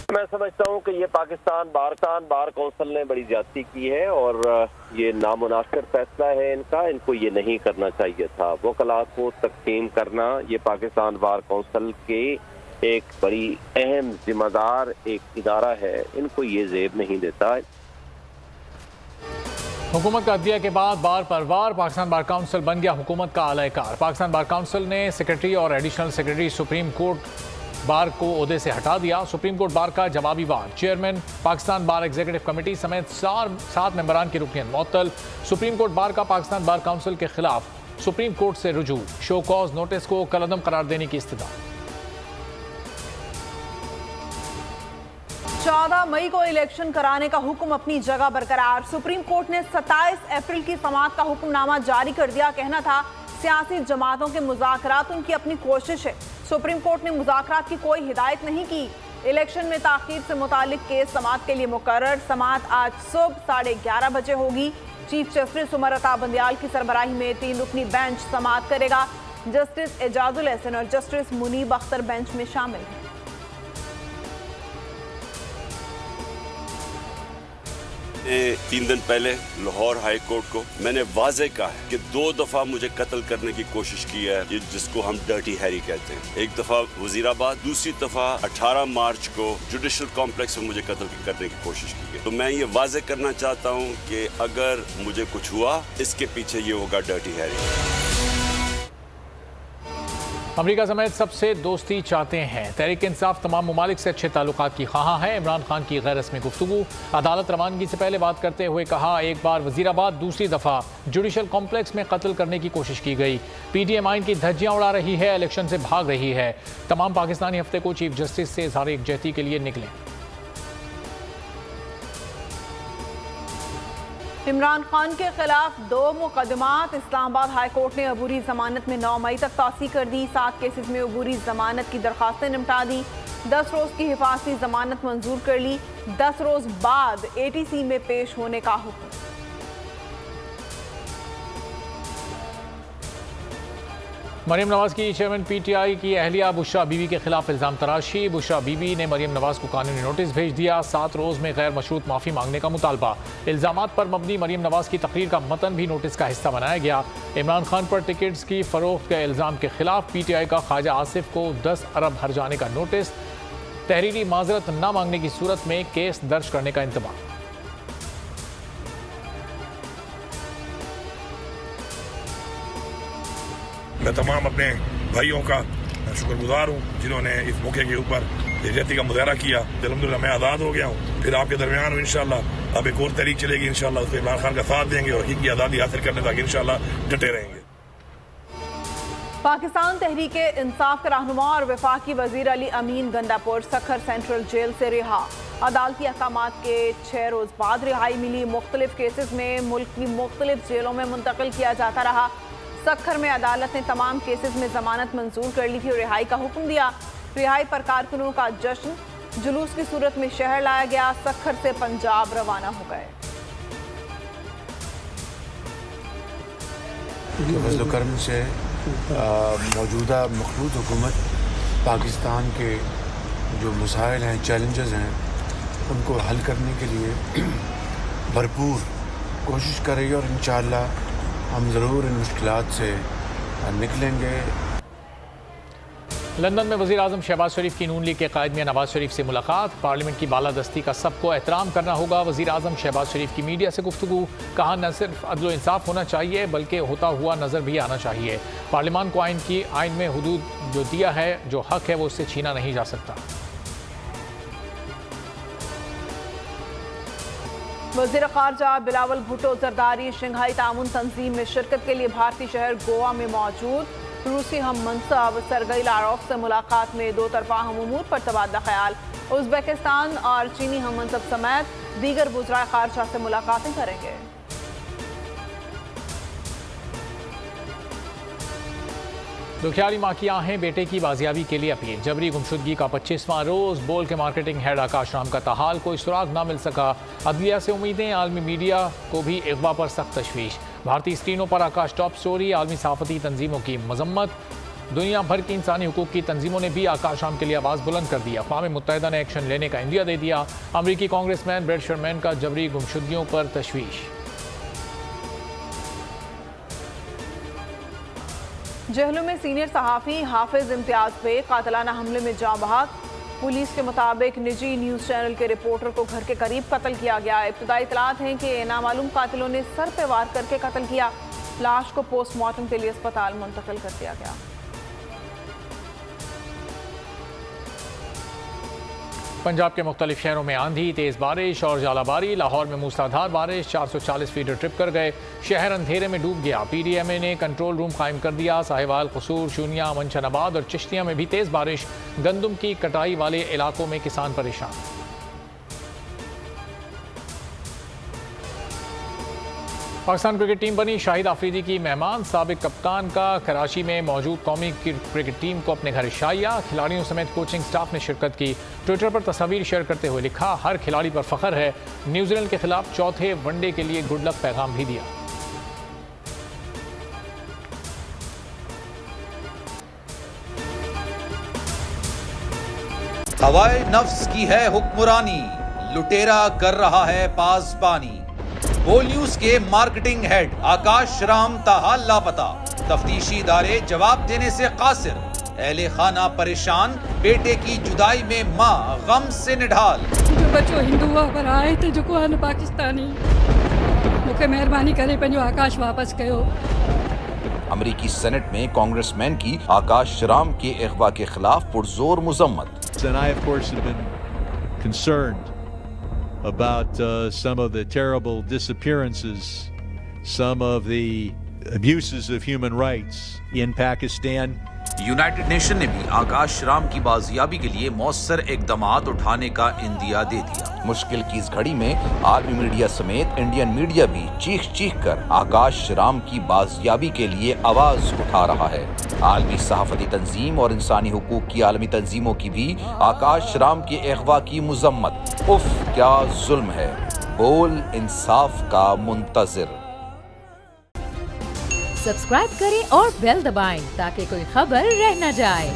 मैं समझता हूँ कि ये पाकिस्तान बार कौंसिल ने बड़ी ज्यादती की है और ये नामुनासिब फैसला है इनको ये नहीं करना चाहिए था। वकला को तकसीम करना ये पाकिस्तान बार कौंसिल के एक बड़ी अहम जिम्मेदार एक इदारा है, इनको ये ज़ेब नहीं देता। हुकूमत का अदलिया के बाद बार पर बार पाकिस्तान बार काउंसिल बन गया हुकूमत का आलाकार। पाकिस्तान बार काउंसिल ने सेक्रेटरी और additional secretary supreme court bar को ओहदे से हटा दिया। सुप्रीम कोर्ट बार का जवाबी वार, चेयरमैन पाकिस्तान बार एग्जीक्यूटिव कमेटी समेत 7 मेंबरान की रुकनीत मुअत्तल। सुप्रीम कोर्ट बार का पाकिस्तान बार काउंसिल के खिलाफ सुप्रीम कोर्ट से रुजू, शो कॉज नोटिस को कलअदम करार देने की इस्तदा। 14 मई को इलेक्शन कराने का हुक्म अपनी जगह बरकरार। सुप्रीम कोर्ट ने 27 अप्रैल की समाअत का हुक्मनामा जारी कर दिया। कहना था सियासी जमातों के मुज़ाकरात उनकी अपनी कोशिश है। सुप्रीम कोर्ट ने मुज़ाकरात की कोई हिदायत नहीं की। इलेक्शन में ताख़ीर से मुतालिक केस समाअत के लिए मुकर्रर। समाअत आज सुबह 11:30 बजे होगी। चीफ जस्टिस उमर अता बंदियाल की सरबराही में 3 रुकनी बेंच समाअत करेगा। जस्टिस एजाजुल एहसन और जस्टिस मुनीब अख्तर बेंच में शामिल हैं। 3 दिन पहले लाहौर हाई कोर्ट को मैंने वाजे कहा है कि 2 दफा मुझे कत्ल करने की कोशिश की है, ये जिसको हम डर्टी हैरी कहते हैं। एक दफा वजीराबाद, दूसरी दफा 18 मार्च को जुडिशल कॉम्प्लेक्स में मुझे कत्ल करने की कोशिश की है। तो मैं ये वाजे करना चाहता हूँ कि अगर मुझे कुछ हुआ, इसके पीछे ये होगा डर्टी हैरी। अमरीका समेत सबसे दोस्ती चाहते हैं। तहरीक इंसाफ तमाम ममालिक से अच्छे ताल्लुकात की ख्वाह है। इमरान खान की गैर रस्मी गुफ्तगू, अदालत रवानगी से पहले बात करते हुए कहा, एक बार वजीराबाद, दूसरी दफ़ा जुडिशल कॉम्प्लेक्स में कत्ल करने की कोशिश की गई। PTM आइन की धज्जियां उड़ा रही है, इलेक्शन से भाग रही है। तमाम पाकिस्तानी हफ्ते को चीफ जस्टिस से इज़हार यकजहती के लिए निकले। इमरान खान के खिलाफ 2 मुकदमात। इस्लामाबाद हाई कोर्ट ने अबूरी जमानत में 9 मई तक तौसी कर दी। 7 केसेस में अबूरी जमानत की दरखास्तें निपटा दी। 10 रोज की हिफाजती जमानत मंजूर कर ली। 10 रोज बाद ATC में पेश होने का हुक्म। मरीम नवाज की चेयरमैन PTI की अहलिया बुशरा बीबी के खिलाफ इल्जाम तराशी। बुशरा बीबी ने मरीम नवाज को कानूनी नोटिस भेज दिया। 7 रोज में गैर मशरूत माफी मांगने का मुतालबा। इल्जामात पर मबनी मरीम नवाज की तकरीर का मतन भी नोटिस का हिस्सा बनाया गया। इमरान खान पर टिकट्स की फरोख्त के इल्जाम के खिलाफ PTI का ख्वाजा आसिफ को 10 अरब हर्जाने का नोटिस। तहरीरी माजरत न मांगने की सूरत में केस दर्ज करने का इंतबाह। मैं तमाम अपने भाइयों का शुक्रगुजार हूँ जिन्होंने इस मौके के ऊपर यकजहती का मुजाहरा किया। अल्हम्दुलिल्लाह मैं आज़ाद हो गया हूँ। फिर आपके दरमियान हूँ इंशाअल्लाह। अब एक और तहरीक चलेगी इंशाअल्लाह, उसमें इमरान खान का साथ देंगे और हकीकी आज़ादी हासिल करने तक इंशाअल्लाह डटे रहेंगे। पाकिस्तान तहरीक इंसाफ के रहनुमा और वफाकी वजीर अली अमीन गंडापुर सखर सेंट्रल जेल से रिहा। अदालती अहकामात के 6 रोज बाद रिहाई मिली। मुख्तलिफ केसेस में मुल्क की मुख्तलिफ जेलों में मुंतकिल किया जाता रहा। सखर में अदालत ने तमाम केसेस में जमानत मंजूर कर ली थी और रिहाई का हुक्म दिया। रिहाई पर कारकुनों का जश्न, जुलूस की सूरत में शहर लाया गया। सखर से पंजाब रवाना हो गए। फजल करम से मौजूदा मखलूत हुकूमत पाकिस्तान के जो मसाइल हैं, चैलेंजेस हैं, उनको हल करने के लिए भरपूर कोशिश कर रही है और इंशाअल्लाह हम ज़रूर इन मुश्किलात से निकलेंगे। लंदन में वज़ीर आज़म शहबाज शरीफ की नून लीग के कायद मियां नवाज शरीफ से मुलाकात। पार्लियामेंट की बालादस्ती का सबको एहतराम करना होगा। वज़ीर आज़म शहबाज शरीफ की मीडिया से गुफ्तगू, कहा न सिर्फ अदल इंसाफ होना चाहिए बल्कि होता हुआ नज़र भी आना चाहिए। पार्लियामान को आइन में हुदूद जो दिया है, जो हक है, वो उससे छीना नहीं जा सकता। वज़ीर ख़ारजा बिलावल भुट्टो जरदारी शंघाई ताउन तंजीम में शिरकत के लिए भारतीय शहर गोवा में मौजूद। रूसी हम मनसब सरगई लारोफ से मुलाकात में 2 तरफा हम उमूर पर तबादला ख्याल। उज़्बेकिस्तान और चीनी हम मनसब समेत दीगर वज़राए ख़ारजा से मुलाकातें करेंगे। दुखियारी माँ की आहें, बेटे की बाजियाबी के लिए अपील। जबरी गुमशुदगी का 25वां रोज। बोल के मार्केटिंग हेड आकाश राम का ताहाल, कोई सुराग ना मिल सका। अदलिया से उम्मीदें, आलमी मीडिया को भी अगवा पर सख्त तशवीश। भारतीय स्क्रीनों पर आकाश टॉप स्टोरी, आलमी सहाफ़ती तंजीमों की मजम्मत। दुनिया भर की इंसानी हुकूक की तंजीमों ने भी आकाश राम के लिए आवाज़ बुलंद कर दी। अक़वाम मुत्तहिदा ने एक्शन लेने का इंदिया दे दिया। अमरीकी कांग्रेसमैन ब्रेड शर्मैन का जबरी गुमशुदगियों पर तशवीश। जेहलू में सीनियर सहाफ़ी हाफिज इम्तियाज पे कातिलाना हमले में जाँ बहक। पुलिस के मुताबिक निजी न्यूज़ चैनल के रिपोर्टर को घर के करीब कत्ल किया गया। इब्तदाई इतलात हैं कि नामालूम कातिलों ने सर पे वार करके कत्ल किया। लाश को पोस्टमार्टम के लिए अस्पताल मुंतकिल कर दिया गया। पंजाब के मुख्तलिफ शहरों में आंधी, तेज़ बारिश और जालाबारी। लाहौर में मूसलाधार बारिश, 440 फीट ट्रिप कर गए। शहर अंधेरे में डूब गया। PDMA ने कंट्रोल रूम कायम कर दिया। साहिवाल, कसूर, शूनिया, मंशनाबाद और चिश्तिया में भी तेज़ बारिश। गंदम की कटाई वाले इलाकों में किसान परेशान। पाकिस्तान क्रिकेट टीम बनी शाहिद आफरीदी की मेहमान। साबिक कप्तान का कराची में मौजूद कौमी क्रिकेट टीम को अपने घर शाइया। खिलाड़ियों समेत कोचिंग स्टाफ ने शिरकत की। ट्विटर पर तस्वीर शेयर करते हुए लिखा, हर खिलाड़ी पर फख्र है। न्यूजीलैंड के खिलाफ चौथे वनडे के लिए गुड लक पैगाम भी दिया। हवाए नफ्स की है हुक्मरानी, लुटेरा कर रहा है पासबानी। बोल न्यूज के मार्केटिंग हेड आकाश राम ताहा लापता। तफ्तीशी इदारे जवाब देने से कासिर। अहले खाना परेशान, बेटे की जुदाई में मां गम से निढाल। जो बच्चो हिंदू पर आए थे जो को पाकिस्तानी, मुझे मेहरबानी करे पंहिंजो आकाश वापस कयो। अमरीकी सेनेट में कांग्रेसमैन की आकाश राम के अगवा के खिलाफ पुरजोर मुजम्मत। And I, of course, have been concerned about some of the terrible disappearances, some of the abuses of human rights in Pakistan. United nation ने भी आकाश राम की बाजियाबी के लिए मौसर इकदामात उठाने का इंदिया दे दिया। मुश्किल की इस घड़ी में आलमी मीडिया समेत इंडियन मीडिया भी चीख चीख कर आकाश राम की बाजियाबी के लिए आवाज उठा रहा है। आलमी सहाफती तंजीम और इंसानी हुकूक की आलमी तंजीमों की भी आकाश राम के अगवा की मुजम्मत। उफ क्या जुल्म है, बोल इंसाफ का मुंतजिर। सब्सक्राइब करें और बेल दबाएं ताकि कोई खबर रह न जाए।